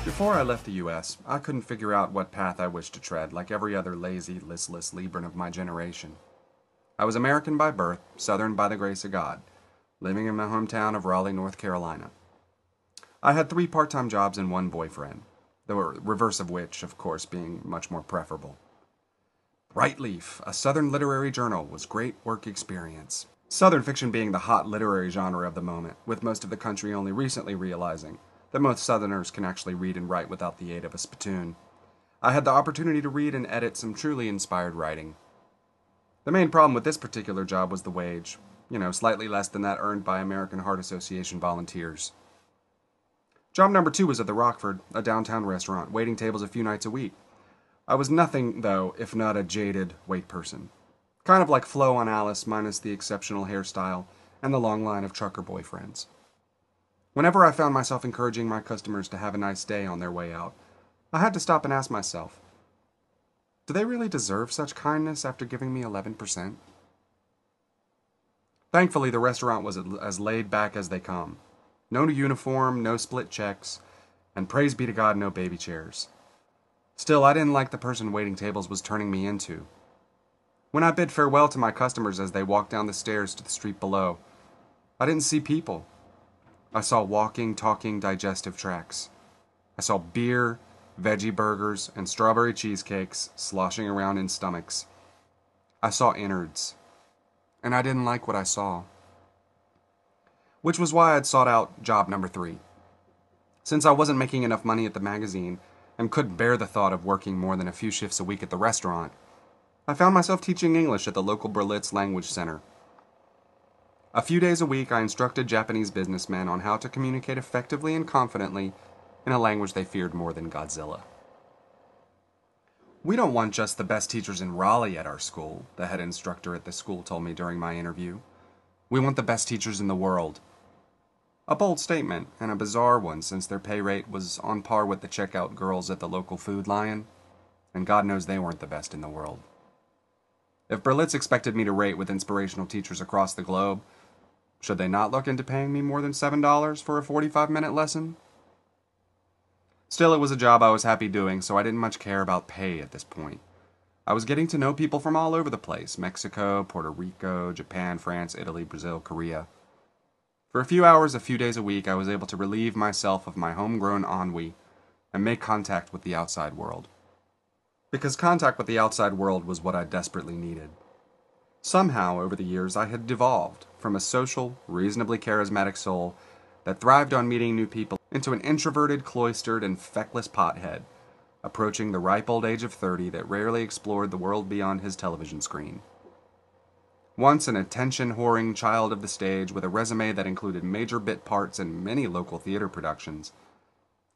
Before I left the U.S., I couldn't figure out what path I wished to tread, like every other lazy, listless Libran of my generation. I was American by birth, Southern by the grace of God, living in my hometown of Raleigh, North Carolina. I had 3 part-time jobs and 1 boyfriend, the reverse of which, of course, being much more preferable. Brightleaf, a Southern literary journal, was great work experience. Southern fiction being the hot literary genre of the moment, with most of the country only recently realizing that most Southerners can actually read and write without the aid of a spittoon. I had the opportunity to read and edit some truly inspired writing. The main problem with this particular job was the wage, slightly less than that earned by American Heart Association volunteers. Job number 2 was at the Rockford, a downtown restaurant, waiting tables a few nights a week. I was nothing, though, if not a jaded wait person. Kind of like Flo on Alice, minus the exceptional hairstyle and the long line of trucker boyfriends. Whenever I found myself encouraging my customers to have a nice day on their way out, I had to stop and ask myself, do they really deserve such kindness after giving me 11%? Thankfully, the restaurant was as laid back as they come. No uniform, no split checks, and praise be to God, no baby chairs. Still, I didn't like the person waiting tables was turning me into. When I bid farewell to my customers as they walked down the stairs to the street below, I didn't see people. I saw walking, talking, digestive tracts. I saw beer, veggie burgers, and strawberry cheesecakes sloshing around in stomachs. I saw innards, and I didn't like what I saw. Which was why I'd sought out job number 3. Since I wasn't making enough money at the magazine, and couldn't bear the thought of working more than a few shifts a week at the restaurant, I found myself teaching English at the local Berlitz Language Center. A few days a week, I instructed Japanese businessmen on how to communicate effectively and confidently in a language they feared more than Godzilla. We don't want just the best teachers in Raleigh at our school, the head instructor at the school told me during my interview. We want the best teachers in the world. A bold statement, and a bizarre one since their pay rate was on par with the checkout girls at the local Food Lion, and God knows they weren't the best in the world. If Berlitz expected me to rate with inspirational teachers across the globe, should they not look into paying me more than $7 for a 45-minute lesson? Still, it was a job I was happy doing, so I didn't much care about pay at this point. I was getting to know people from all over the place: Mexico, Puerto Rico, Japan, France, Italy, Brazil, Korea. For a few hours, a few days a week, I was able to relieve myself of my homegrown ennui and make contact with the outside world. Because contact with the outside world was what I desperately needed. Somehow, over the years, I had devolved from a social, reasonably charismatic soul that thrived on meeting new people into an introverted, cloistered, and feckless pothead, approaching the ripe old age of 30 that rarely explored the world beyond his television screen. Once an attention-whoring child of the stage with a resume that included major bit parts in many local theater productions,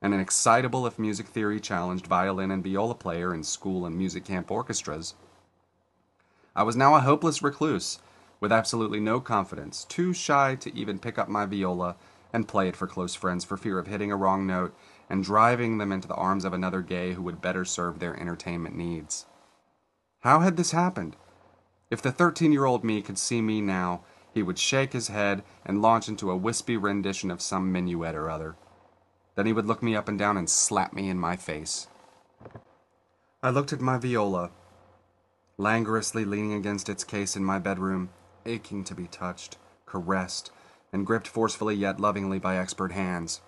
and an excitable, if music theory challenged, violin and viola player in school and music camp orchestras, I was now a hopeless recluse, with absolutely no confidence, too shy to even pick up my viola and play it for close friends for fear of hitting a wrong note and driving them into the arms of another gay who would better serve their entertainment needs. How had this happened? If the 13-year-old me could see me now, he would shake his head and launch into a wispy rendition of some minuet or other. Then he would look me up and down and slap me in my face. I looked at my viola, languorously leaning against its case in my bedroom, aching to be touched, caressed, and gripped forcefully yet lovingly by expert hands.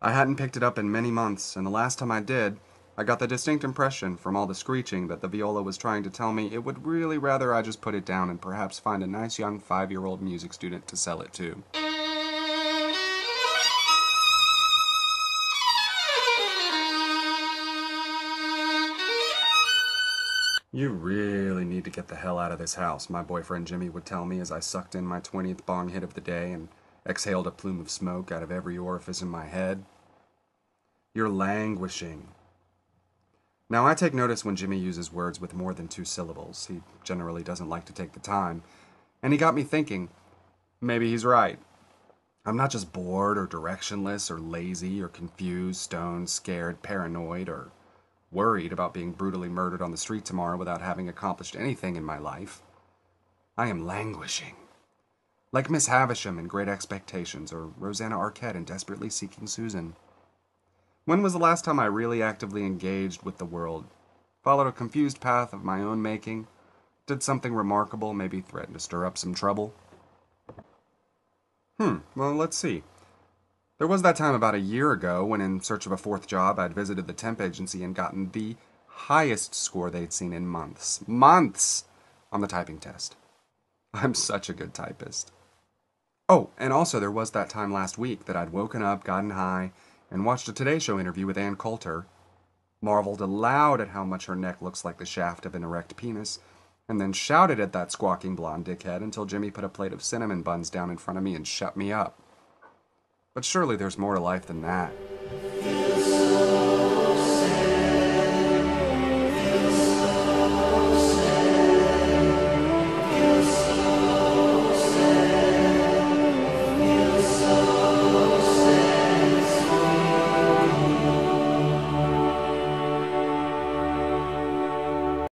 I hadn't picked it up in many months, and the last time I did, I got the distinct impression from all the screeching that the viola was trying to tell me it would really rather I just put it down and perhaps find a nice young 5-year-old music student to sell it to. You really need to get the hell out of this house, my boyfriend Jimmy would tell me as I sucked in my 20th bong hit of the day and exhaled a plume of smoke out of every orifice in my head. You're languishing. Now, I take notice when Jimmy uses words with more than 2 syllables. He generally doesn't like to take the time. And he got me thinking, maybe he's right. I'm not just bored or directionless or lazy or confused, stoned, scared, paranoid, or worried about being brutally murdered on the street tomorrow without having accomplished anything in my life. I am languishing. Like Miss Havisham in Great Expectations or Rosanna Arquette in Desperately Seeking Susan. When was the last time I really actively engaged with the world? Followed a confused path of my own making? Did something remarkable, maybe threaten to stir up some trouble? Well, let's see. There was that time about a year ago when, in search of a fourth job, I'd visited the temp agency and gotten the highest score they'd seen in months. Months! On the typing test. I'm such a good typist. Oh, and also there was that time last week that I'd woken up, gotten high, and watched a Today Show interview with Ann Coulter, marveled aloud at how much her neck looks like the shaft of an erect penis, and then shouted at that squawking blonde dickhead until Jimmy put a plate of cinnamon buns down in front of me and shut me up. But surely there's more to life than that.